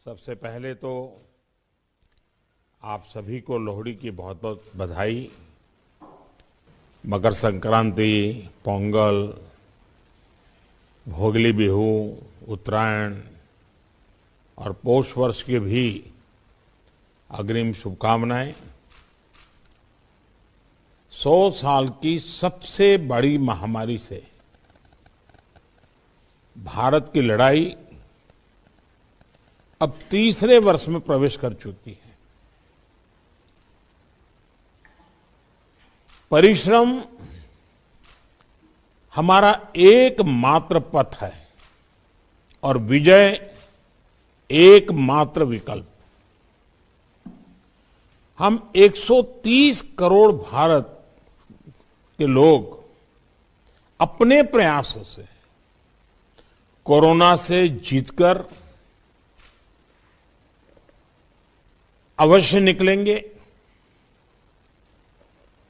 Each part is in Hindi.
सबसे पहले तो आप सभी को लोहड़ी की बहुत बहुत बधाई। मकर संक्रांति, पोंगल, भोगली बिहू, उत्तरायण और पौष वर्ष की भी अग्रिम शुभकामनाएं। 100 साल की सबसे बड़ी महामारी से भारत की लड़ाई अब तीसरे वर्ष में प्रवेश कर चुकी है। परिश्रम हमारा एकमात्र पथ है और विजय एकमात्र विकल्प। हम 130 करोड़ भारत के लोग अपने प्रयासों से कोरोना से जीतकर अवश्य निकलेंगे।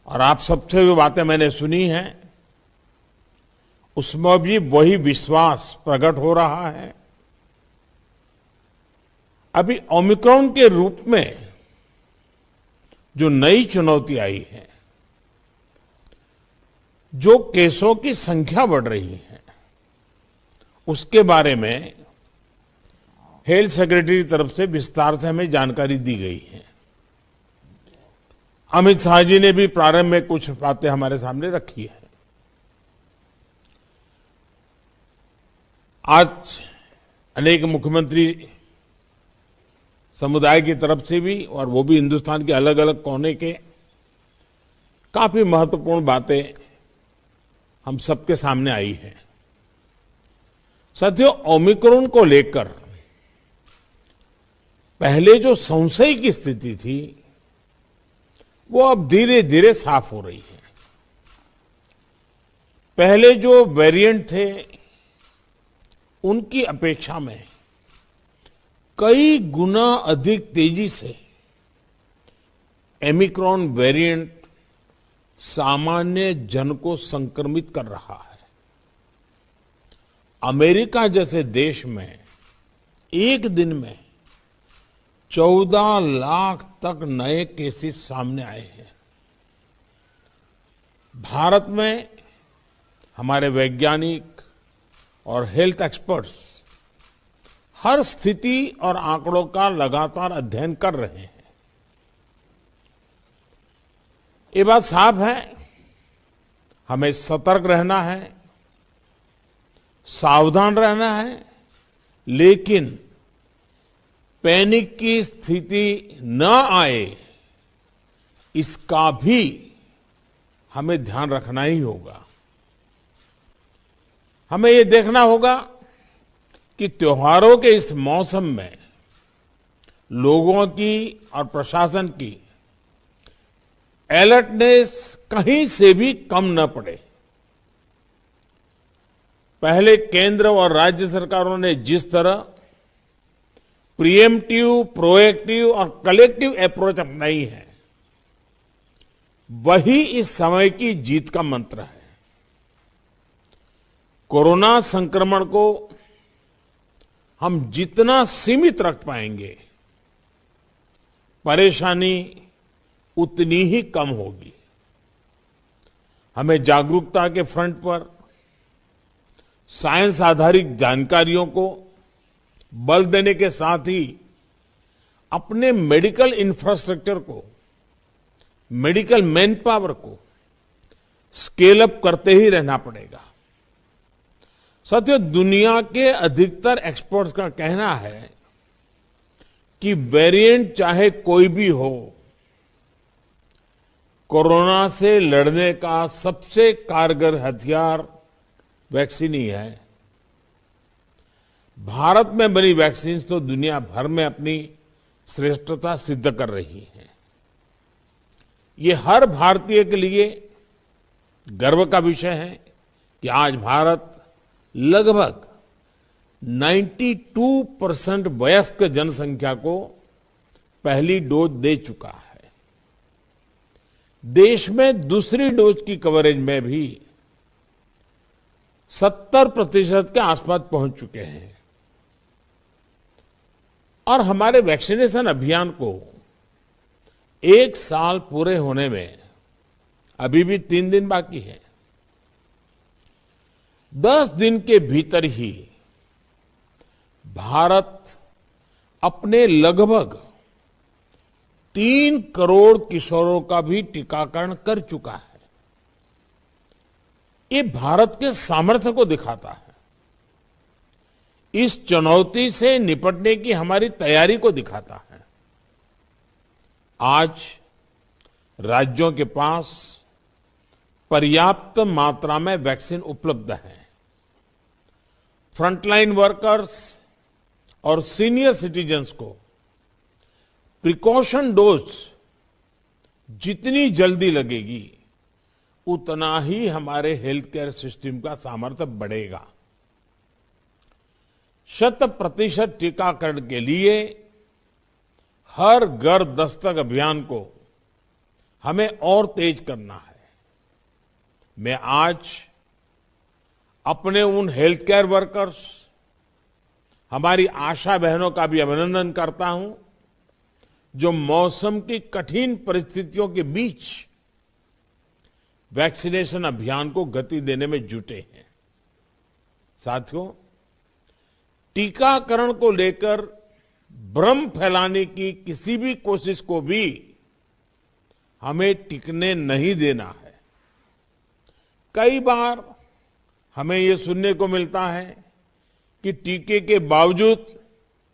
और आप सबसे जो बातें मैंने सुनी हैं उसमें भी वही विश्वास प्रकट हो रहा है। अभी ओमिक्रॉन के रूप में जो नई चुनौती आई है, जो केसों की संख्या बढ़ रही है, उसके बारे में हेल्थ सेक्रेटरी की तरफ से विस्तार से हमें जानकारी दी गई है। अमित शाह जी ने भी प्रारंभ में कुछ बातें हमारे सामने रखी है। आज अनेक मुख्यमंत्री समुदाय की तरफ से भी, और वो भी हिंदुस्तान के अलग अलग कोने के, काफी महत्वपूर्ण बातें हम सबके सामने आई है। साथियों, ओमिक्रॉन को लेकर पहले जो संशय की स्थिति थी वो अब धीरे धीरे साफ हो रही है। पहले जो वेरिएंट थे उनकी अपेक्षा में कई गुना अधिक तेजी से ओमिक्रॉन वेरिएंट सामान्य जन को संक्रमित कर रहा है। अमेरिका जैसे देश में एक दिन में 14 लाख तक नए केसेस सामने आए हैं। भारत में हमारे वैज्ञानिक और हेल्थ एक्सपर्ट्स हर स्थिति और आंकड़ों का लगातार अध्ययन कर रहे हैं। ये बात साफ है, हमें सतर्क रहना है, सावधान रहना है, लेकिन पैनिक की स्थिति न आए इसका भी हमें ध्यान रखना ही होगा। हमें ये देखना होगा कि त्योहारों के इस मौसम में लोगों की और प्रशासन की अलर्टनेस कहीं से भी कम न पड़े। पहले केंद्र और राज्य सरकारों ने जिस तरह प्रिएम्प्टिव, प्रोएक्टिव और कलेक्टिव अप्रोच अपनाई है, वही इस समय की जीत का मंत्र है। कोरोना संक्रमण को हम जितना सीमित रख पाएंगे, परेशानी उतनी ही कम होगी। हमें जागरूकता के फ्रंट पर साइंस आधारित जानकारियों को बल देने के साथ ही अपने मेडिकल इंफ्रास्ट्रक्चर को, मेडिकल मैन पावर को स्केल अप करते ही रहना पड़ेगा। साथियों, दुनिया के अधिकतर एक्सपर्ट्स का कहना है कि वेरिएंट चाहे कोई भी हो, कोरोना से लड़ने का सबसे कारगर हथियार वैक्सीन ही है। भारत में बनी वैक्सीन तो दुनिया भर में अपनी श्रेष्ठता सिद्ध कर रही है। ये हर भारतीय के लिए गर्व का विषय है कि आज भारत लगभग 92% वयस्क जनसंख्या को पहली डोज दे चुका है। देश में दूसरी डोज की कवरेज में भी 70% के आसपास पहुंच चुके हैं। और हमारे वैक्सीनेशन अभियान को 1 साल पूरे होने में अभी भी 3 दिन बाकी है। 10 दिन के भीतर ही भारत अपने लगभग 3 करोड़ किशोरों का भी टीकाकरण कर चुका है। ये भारत के सामर्थ्य को दिखाता है, इस चुनौती से निपटने की हमारी तैयारी को दिखाता है। आज राज्यों के पास पर्याप्त मात्रा में वैक्सीन उपलब्ध है। फ्रंटलाइन वर्कर्स और सीनियर सिटीजन्स को प्रिकॉशन डोज जितनी जल्दी लगेगी उतना ही हमारे हेल्थ केयर सिस्टम का सामर्थ्य बढ़ेगा। 100% टीकाकरण के लिए हर घर दस्तक अभियान को हमें और तेज करना है। मैं आज अपने उन हेल्थ केयर वर्कर्स, हमारी आशा बहनों का भी अभिनंदन करता हूं जो मौसम की कठिन परिस्थितियों के बीच वैक्सीनेशन अभियान को गति देने में जुटे हैं। साथियों, टीकाकरण को लेकर भ्रम फैलाने की किसी भी कोशिश को भी हमें टिकने नहीं देना है। कई बार हमें यह सुनने को मिलता है कि टीके के बावजूद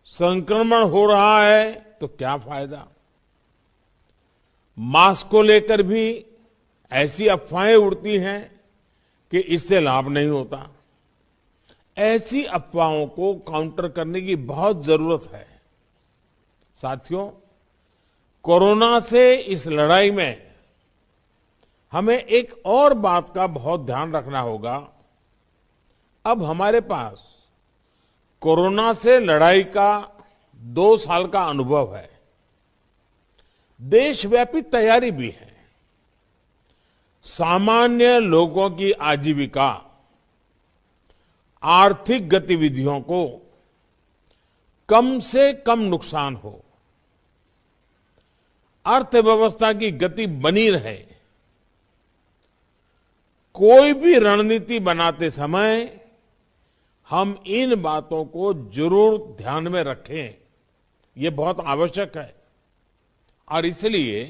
संक्रमण हो रहा है तो क्या फायदा। मास्क को लेकर भी ऐसी अफवाहें उड़ती हैं कि इससे लाभ नहीं होता। ऐसी अफवाहों को काउंटर करने की बहुत जरूरत है। साथियों, कोरोना से इस लड़ाई में हमें एक और बात का बहुत ध्यान रखना होगा। अब हमारे पास कोरोना से लड़ाई का 2 साल का अनुभव है। देशव्यापी तैयारी भी है। सामान्य लोगों की आजीविका, आर्थिक गतिविधियों को कम से कम नुकसान हो, अर्थव्यवस्था की गति बनी रहे, कोई भी रणनीति बनाते समय हम इन बातों को जरूर ध्यान में रखें। ये बहुत आवश्यक है और इसलिए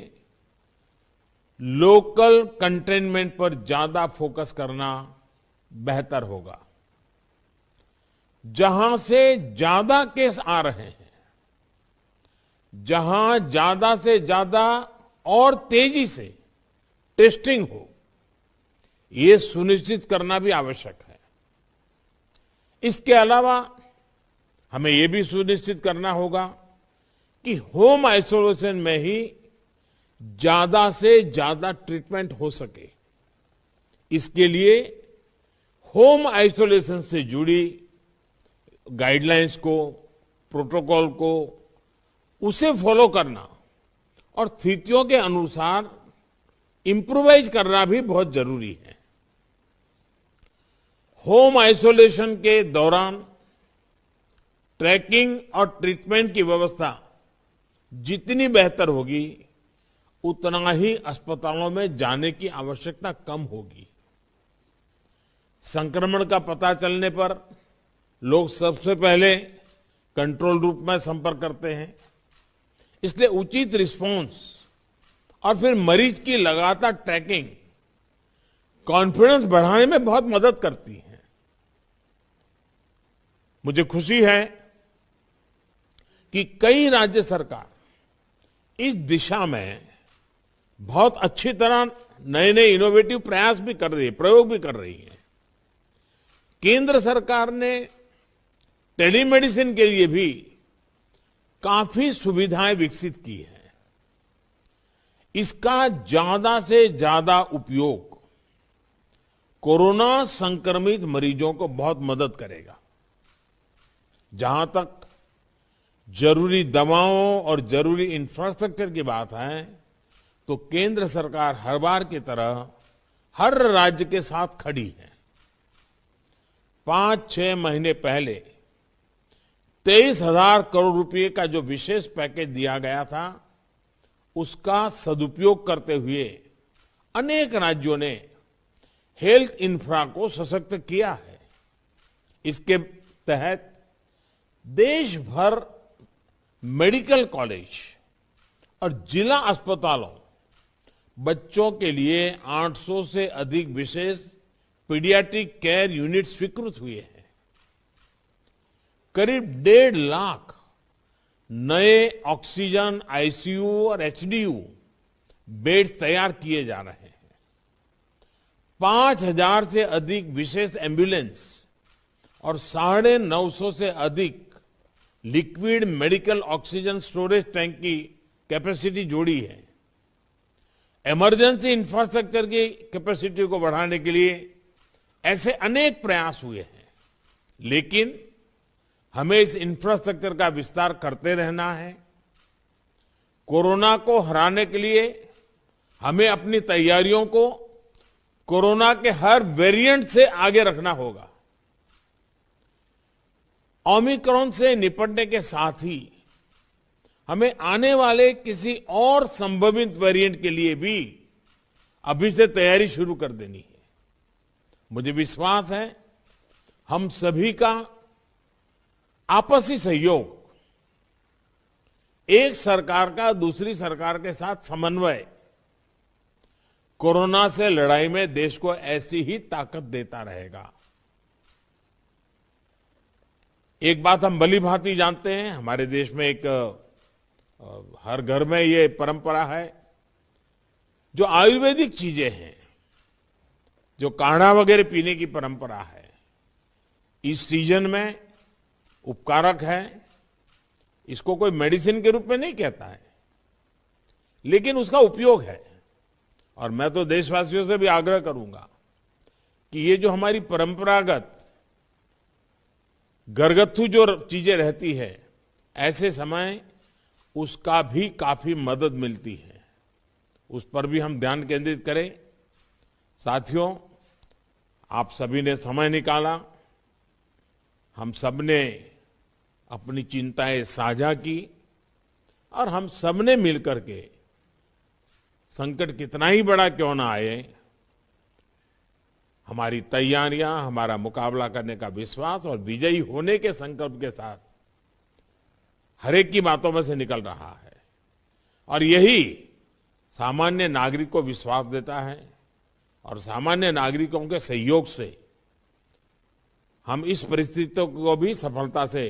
लोकल कंटेनमेंट पर ज्यादा फोकस करना बेहतर होगा। जहां से ज्यादा केस आ रहे हैं, जहां ज्यादा से ज्यादा और तेजी से टेस्टिंग हो, ये सुनिश्चित करना भी आवश्यक है। इसके अलावा हमें यह भी सुनिश्चित करना होगा कि होम आइसोलेशन में ही ज्यादा से ज्यादा ट्रीटमेंट हो सके। इसके लिए होम आइसोलेशन से जुड़ी गाइडलाइंस को, प्रोटोकॉल को, उसे फॉलो करना और स्थितियों के अनुसार इंप्रूवाइज करना भी बहुत जरूरी है। होम आइसोलेशन के दौरान ट्रैकिंग और ट्रीटमेंट की व्यवस्था जितनी बेहतर होगी उतना ही अस्पतालों में जाने की आवश्यकता कम होगी। संक्रमण का पता चलने पर लोग सबसे पहले कंट्रोल रूम में संपर्क करते हैं। इसलिए उचित रिस्पांस और फिर मरीज की लगातार ट्रैकिंग कॉन्फिडेंस बढ़ाने में बहुत मदद करती है। मुझे खुशी है कि कई राज्य सरकार इस दिशा में बहुत अच्छी तरह नए नए इनोवेटिव प्रयास भी कर रही है, प्रयोग भी कर रही है। केंद्र सरकार ने टेलीमेडिसिन के लिए भी काफी सुविधाएं विकसित की है। इसका ज्यादा से ज्यादा उपयोग कोरोना संक्रमित मरीजों को बहुत मदद करेगा। जहां तक जरूरी दवाओं और जरूरी इंफ्रास्ट्रक्चर की बात है, तो केंद्र सरकार हर बार की तरह हर राज्य के साथ खड़ी है। 5-6 महीने पहले 23,000 करोड़ रुपए का जो विशेष पैकेज दिया गया था, उसका सदुपयोग करते हुए अनेक राज्यों ने हेल्थ इंफ्रा को सशक्त किया है। इसके तहत देश भर मेडिकल कॉलेज और जिला अस्पतालों बच्चों के लिए 800 से अधिक विशेष पीडियाट्रिक केयर यूनिट स्वीकृत हुए हैं। करीब 1.5 लाख नए ऑक्सीजन, आईसीयू और एचडीयू बेड तैयार किए जा रहे हैं। 5,000 से अधिक विशेष एम्बुलेंस और 950 से अधिक liquid medical oxygen storage tank की कैपेसिटी जोड़ी है। इमरजेंसी इंफ्रास्ट्रक्चर की कैपेसिटी को बढ़ाने के लिए ऐसे अनेक प्रयास हुए हैं, लेकिन हमें इस इंफ्रास्ट्रक्चर का विस्तार करते रहना है। कोरोना को हराने के लिए हमें अपनी तैयारियों को कोरोना के हर वेरिएंट से आगे रखना होगा। ओमिक्रॉन से निपटने के साथ ही हमें आने वाले किसी और संभावित वेरिएंट के लिए भी अभी से तैयारी शुरू कर देनी है। मुझे विश्वास है हम सभी का आपसी सहयोग, एक सरकार का दूसरी सरकार के साथ समन्वय कोरोना से लड़ाई में देश को ऐसी ही ताकत देता रहेगा। एक बात हम भली भांति जानते हैं, हमारे देश में एक हर घर में ये परंपरा है, जो आयुर्वेदिक चीजें हैं, जो काढ़ा वगैरह पीने की परंपरा है, इस सीजन में उपकारक है। इसको कोई मेडिसिन के रूप में नहीं कहता है, लेकिन उसका उपयोग है। और मैं तो देशवासियों से भी आग्रह करूंगा कि ये जो हमारी परंपरागत घरगथ्थू जो चीजें रहती है, ऐसे समय उसका भी काफी मदद मिलती है, उस पर भी हम ध्यान केंद्रित करें। साथियों, आप सभी ने समय निकाला, हम सब ने अपनी चिंताएं साझा की और हम सब ने मिलकर के संकट कितना ही बड़ा क्यों ना आए, हमारी तैयारियां, हमारा मुकाबला करने का विश्वास और विजयी होने के संकल्प के साथ हर एक की बातों में से निकल रहा है। और यही सामान्य नागरिक को विश्वास देता है और सामान्य नागरिकों के सहयोग से हम इस परिस्थितियों को भी सफलता से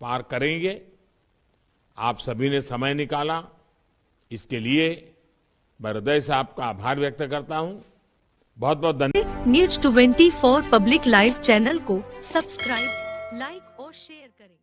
पार करेंगे। आप सभी ने समय निकाला, इसके लिए मैं हृदय से आपका आभार व्यक्त करता हूं। बहुत बहुत धन्यवाद। न्यूज 24 पब्लिक लाइव चैनल को सब्सक्राइब, लाइक और शेयर करें।